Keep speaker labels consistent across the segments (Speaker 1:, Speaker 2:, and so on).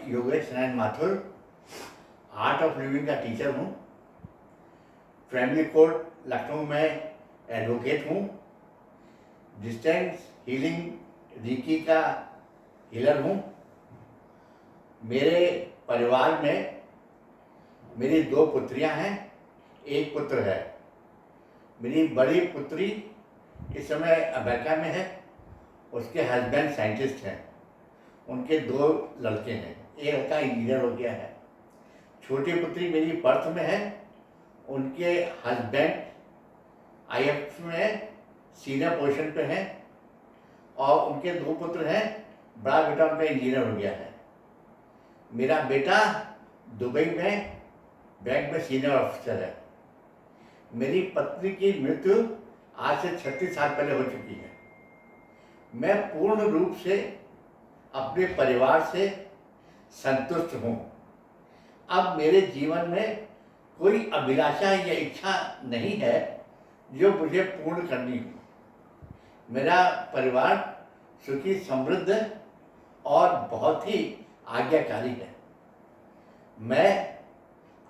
Speaker 1: Yogesh Narayan Mathur art of living का teacher हूँ। Family court Lucknow में एडवोकेट हूँ। डिस्टेंस हीलिंग रीकी का हीलर हूँ। मेरे परिवार में मेरी 2 पुत्रियाँ हैं, 1 पुत्र है। मेरी बड़ी पुत्री इस समय अमेरिका में है, उसके हस्बैंड साइंटिस्ट हैं, उनके 2 लड़के हैं, एक लड़का इंजीनियर हो गया है। छोटी पुत्री मेरी पर्थ में है, उनके हस्बैंड आईएफ में सीनियर पोजीशन पे हैं और उनके 2 पुत्र हैं, बड़ा बेटा उनका इंजीनियर हो गया है। मेरा बेटा दुबई में बैंक में सीनियर ऑफिसर है। मेरी पत्नी की मृत्यु आज से 36 साल पहले हो चुकी है। मैं पूर्ण रूप से अपने परिवार से संतुष्ट हूँ। अब मेरे जीवन में कोई अभिलाषा या इच्छा नहीं है जो मुझे पूर्ण करनी हो। मेरा परिवार सुखी, समृद्ध और बहुत ही आज्ञाकारी है। मैं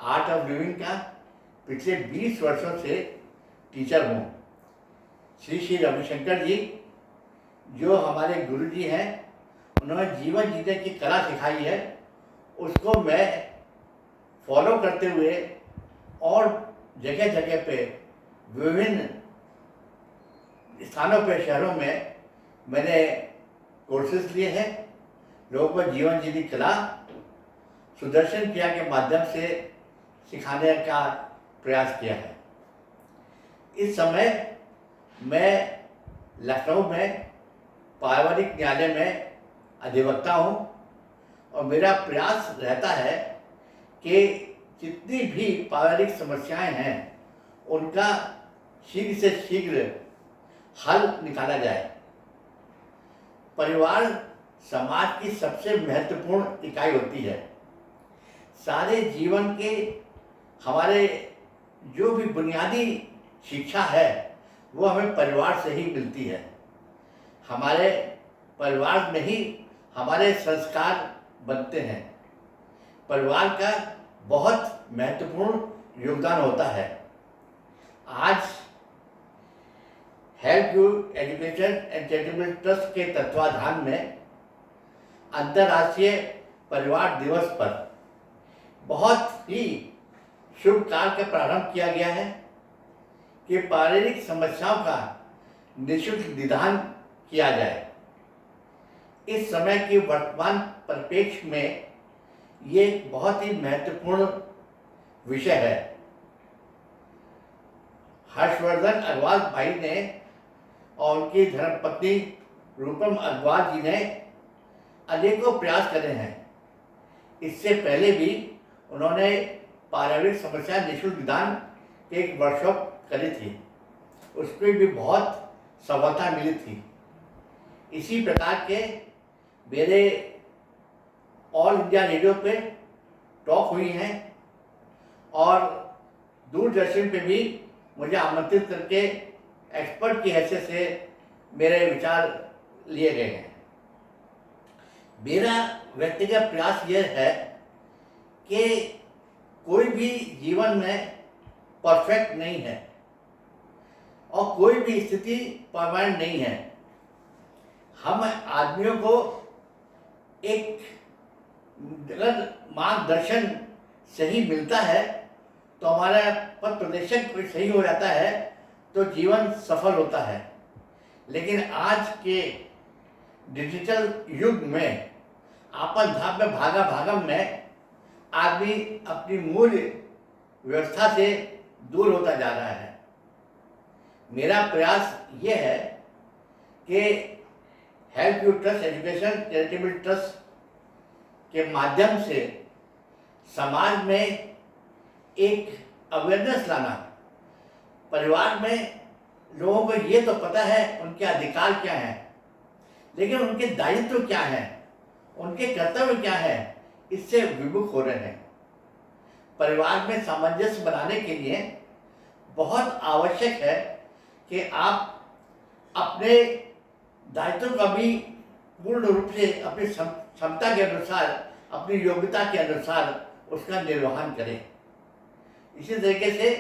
Speaker 1: आर्ट ऑफ लिविंग का पिछले 20 वर्षों से टीचर हूँ। श्री श्री रविशंकर जी जो हमारे गुरु जी हैं, उन्होंने जीवन जीने की कला सिखाई है, उसको मैं फॉलो करते हुए और जगह जगह पे विभिन्न स्थानों पे, शहरों में मैंने कोर्सेज लिए हैं। लोगों को जीवन जीने की कला सुदर्शन क्रिया के माध्यम से सिखाने का प्रयास किया है। इस समय मैं लखनऊ में पारिवारिक न्यायालय में अधिवक्ता हूँ और मेरा प्रयास रहता है कि जितनी भी पारिवारिक समस्याएं हैं उनका शीघ्र से शीघ्र हल निकाला जाए। परिवार समाज की सबसे महत्वपूर्ण इकाई होती है। सारे जीवन के हमारे जो भी बुनियादी शिक्षा है वो हमें परिवार से ही मिलती है। हमारे परिवार में ही हमारे संस्कार बनते हैं। परिवार का बहुत महत्वपूर्ण योगदान होता है। आज help you education and charitable trust के तत्वाधान में अंतर्राष्ट्रीय परिवार दिवस पर बहुत ही शुभ कार्य का प्रारंभ किया गया है कि पारिवारिक समस्याओं का निःशुल्क निदान किया जाए। इस समय के वर्तमान परिप्रेक्ष्य में ये बहुत ही महत्वपूर्ण विषय है। हर्षवर्धन अग्रवाल भाई ने और उनकी धर्मपत्नी रूपम अग्रवाल जी ने अनेकों प्रयास करे हैं। इससे पहले भी उन्होंने पारिवारिक समस्या निःशुल्क निदान की एक वर्कशॉप करी थी, उसमें भी बहुत सफलता मिली थी। इसी प्रकार के मेरे ऑल इंडिया रेडियो पे टॉक हुई हैं और दूरदर्शन पे भी मुझे आमंत्रित करके एक्सपर्ट की हैसियत से मेरे विचार लिए गए हैं। मेरा व्यक्तिगत प्रयास यह है कि कोई भी जीवन में परफेक्ट नहीं है और कोई भी स्थिति परमानेंट नहीं है। हम आदमियों को एक अगर मार्गदर्शन सही मिलता है तो हमारा पथ प्रदर्शन कोई सही हो जाता है तो जीवन सफल होता है। लेकिन आज के डिजिटल युग में आपन धाम में भागा भागम में आदमी अपनी मूल व्यवस्था से दूर होता जा रहा है। मेरा प्रयास ये है कि help you trust education charitable trust के माध्यम से समाज में एक अवेयरनेस लाना। परिवार में लोगों को ये तो पता है उनके अधिकार क्या हैं, लेकिन उनके दायित्व क्या हैं, उनके कर्तव्य क्या हैं, इससे विमुख हो रहे हैं। परिवार में सामंजस्य बनाने के लिए बहुत आवश्यक है कि आप अपने दायित्व का भी पूर्ण रूप से अपनी क्षमता के अनुसार अपनी योग्यता के अनुसार उसका निर्वहन करें। इसी तरीके से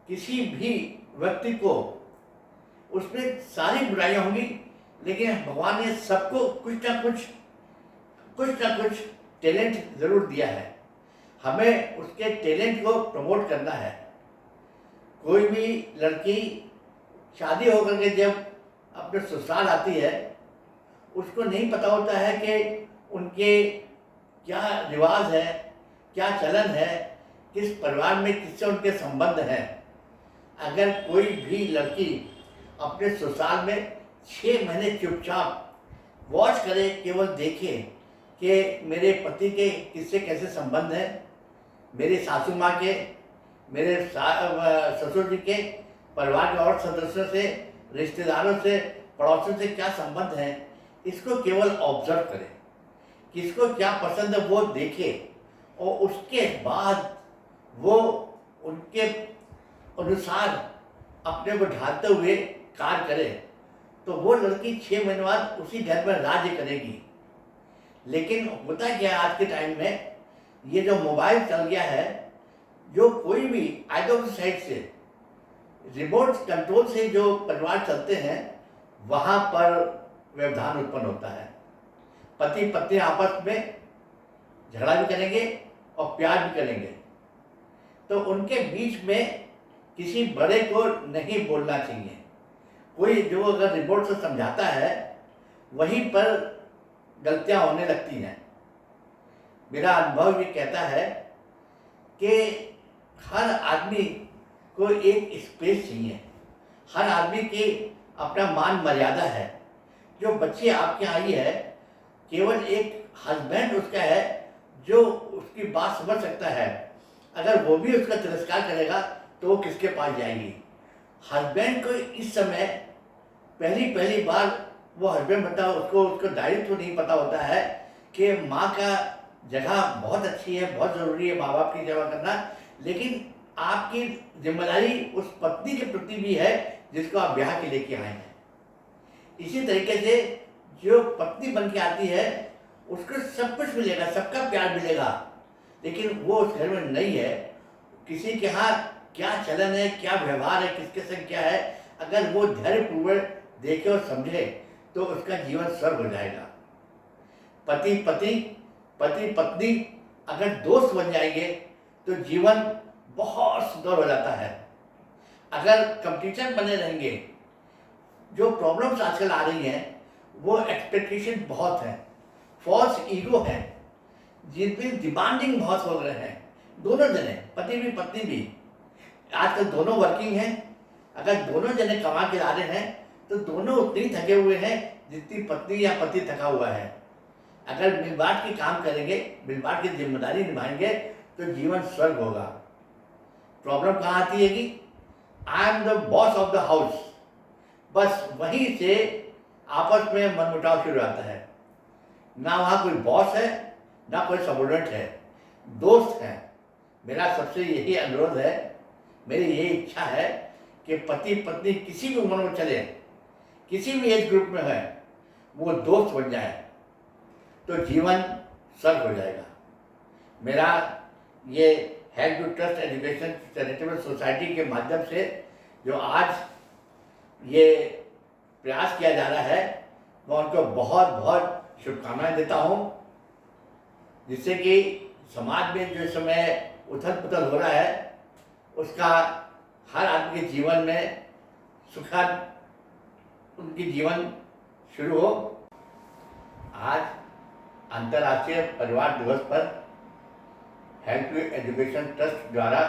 Speaker 1: किसी भी व्यक्ति को उसमें सारी बुराइयां होंगी, लेकिन भगवान ने सबको कुछ ना कुछ टैलेंट जरूर दिया है। हमें उसके टैलेंट को प्रमोट करना है। कोई भी लड़की शादी होकर के जब अपने ससुराल आती है, उसको नहीं पता होता है कि उनके क्या रिवाज है, क्या चलन है, किस परिवार में किससे उनके संबंध हैं। अगर कोई भी लड़की अपने ससुराल में 6 महीने चुपचाप वॉच करे, केवल देखे कि मेरे पति के किससे कैसे संबंध हैं, मेरी सासू माँ के, मेरे ससुर जी के, परिवार के और सदस्यों से, रिश्तेदारों से, पड़ोसियों से क्या संबंध है, इसको केवल ऑब्जर्व करें। किसको क्या पसंद है वो देखे और उसके बाद वो उनके अनुसार अपने को ढालते हुए कार्य करे, तो वो लड़की 6 महीने बाद उसी घर में राज्य करेगी। लेकिन होता क्या है, आज के टाइम में ये जो मोबाइल चल गया है, जो कोई भी आइदर साइड से रिमोट कंट्रोल से जो परिवार चलते हैं, वहाँ पर व्यवधान उत्पन्न होता है। पति पत्नी आपस में झगड़ा भी करेंगे और प्यार भी करेंगे, तो उनके बीच में किसी बड़े को नहीं बोलना चाहिए। कोई जो अगर रिमोट से समझाता है, वहीं पर गलतियां होने लगती हैं। मेरा अनुभव ये कहता है कि हर आदमी को एक स्पेस चाहिए। हर आदमी की अपना मान मर्यादा है। जो बच्ची आपके आई है, केवल एक हस्बैंड उसका है जो उसकी बात समझ सकता है। अगर वो भी उसका तिरस्कार करेगा तो वो किसके पास जाएगी? हस्बैंड को इस समय पहली बार वो हस्बैंड बनता है, उसको दायित्व तो नहीं पता होता है कि माँ का जगह बहुत अच्छी है, बहुत ज़रूरी है माँ बाप की सेवा करना, लेकिन आपकी जिम्मेदारी उस पत्नी के प्रति भी है जिसको आप ब्याह के लेके आए हैं। इसी तरीके से जो पत्नी बन के आती है, उसको सब कुछ मिलेगा, सबका प्यार मिलेगा, लेकिन वो उस घर में नहीं है। किसी के यहाँ क्या चलन है, क्या व्यवहार है, किसके संग क्या है, अगर वो धैर्यपूर्वक देखे और समझे तो उसका जीवन स्वर्ग हो जाएगा। पति पत्नी अगर दोस्त बन जाएंगे तो जीवन बहुत सुंदर हो जाता है। अगर कंपटीशन बने रहेंगे, जो प्रॉब्लम्स आजकल आ रही हैं वो एक्सपेक्टेशन बहुत है, फॉल्स ईगो है, जिनमें डिमांडिंग बहुत हो रहे हैं। दोनों जने, पति भी पत्नी भी, आजकल दोनों वर्किंग हैं। अगर दोनों जने कमा के ला रहे हैं तो दोनों उतने ही थके हुए हैं जितनी पत्नी या पति थका हुआ है। अगर मिलबांट के काम करेंगे, मिलबांट की जिम्मेदारी निभाएंगे तो जीवन स्वर्ग होगा। प्रॉब्लम कहाँ आती है कि I am the boss of the house, बस वहीं से आपस में मनमुटाव शुरू होता है। ना वहाँ कोई बॉस है, ना कोई सबॉर्डिनेट है, दोस्त है। मेरा सबसे यही अनुरोध है, मेरी यही इच्छा है कि पति पत्नी किसी भी उम्र में चले, किसी भी एज ग्रुप में है, वो दोस्त बन जाए तो जीवन स्वर्ग हो जाएगा। मेरा ये help to trust education charitable society के माध्यम से जो आज ये प्रयास किया जा रहा है, मैं उनको बहुत बहुत शुभकामनाएं देता हूँ, जिससे कि समाज में जो समय उथल पुथल हो रहा है, उसका हर आदमी के जीवन में सुखद उनकी जीवन शुरू हो। आज अंतर्राष्ट्रीय परिवार दिवस पर हेल्प टू एजुकेशन ट्रस्ट द्वारा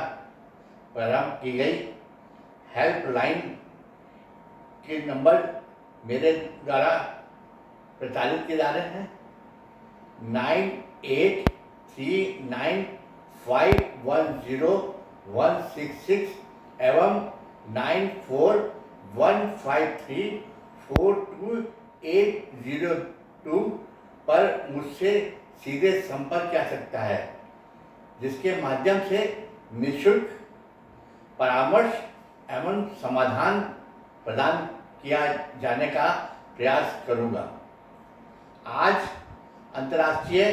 Speaker 1: प्रारंभ की गई हेल्पलाइन के नंबर मेरे द्वारा प्रचारित किए जा रहे हैं। 9839510166 एवं 9415342802 पर मुझसे सीधे संपर्क किया सकता है, जिसके माध्यम से निःशुल्क परामर्श एवं समाधान प्रदान किया जाने का प्रयास करूंगा। आज अंतर्राष्ट्रीय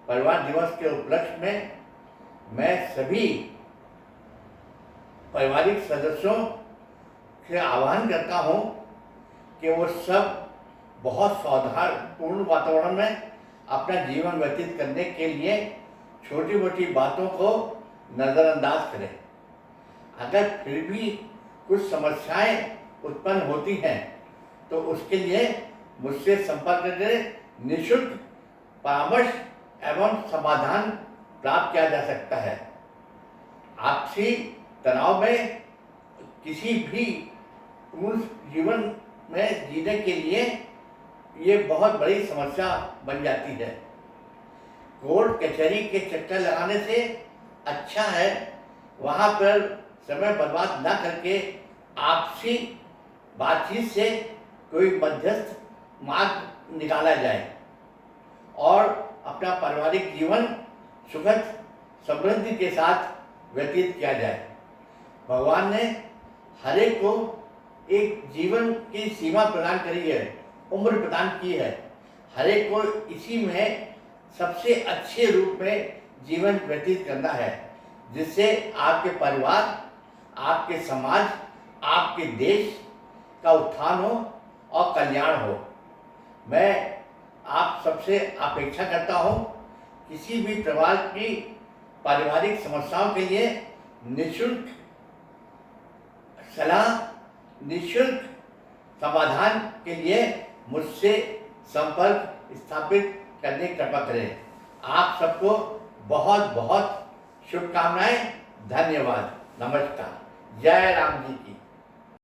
Speaker 1: परिवार दिवस के उपलक्ष्य में मैं सभी पारिवारिक सदस्यों से आह्वान करता हूँ कि वो सब बहुत सौहार्दपूर्ण वातावरण में अपना जीवन व्यतीत करने के लिए छोटी मोटी बातों को नज़रअंदाज करें। अगर फिर भी कुछ समस्याएं उत्पन्न होती हैं तो उसके लिए मुझसे संपर्क करें। निःशुल्क परामर्श एवं समाधान प्राप्त किया जा सकता है। आपसी तनाव में किसी भी पूर्ण जीवन में जीने के लिए ये बहुत बड़ी समस्या बन जाती है। कोर्ट कचहरी के चक्कर लगाने से अच्छा है वहाँ पर समय बर्बाद ना करके आपसी बातचीत से कोई मध्यस्थ मार्ग निकाला जाए और अपना पारिवारिक जीवन सुखद समृद्धि के साथ व्यतीत किया जाए। भगवान ने हर एक को एक जीवन की सीमा प्रदान करी है, उम्र प्रदान की है। हर एक को इसी में सबसे अच्छे रूप में जीवन व्यतीत करना है, जिससे आपके परिवार, आपके समाज, आपके देश का उत्थान हो और कल्याण हो। मैं आप सबसे अपेक्षा करता हूँ किसी भी प्रकार की पारिवारिक समस्याओं के लिए निःशुल्क सलाह, निःशुल्क समाधान के लिए मुझसे संपर्क स्थापित करने की कृपा करें। आप सबको बहुत बहुत शुभकामनाएं। धन्यवाद। नमस्कार। जय राम जी की।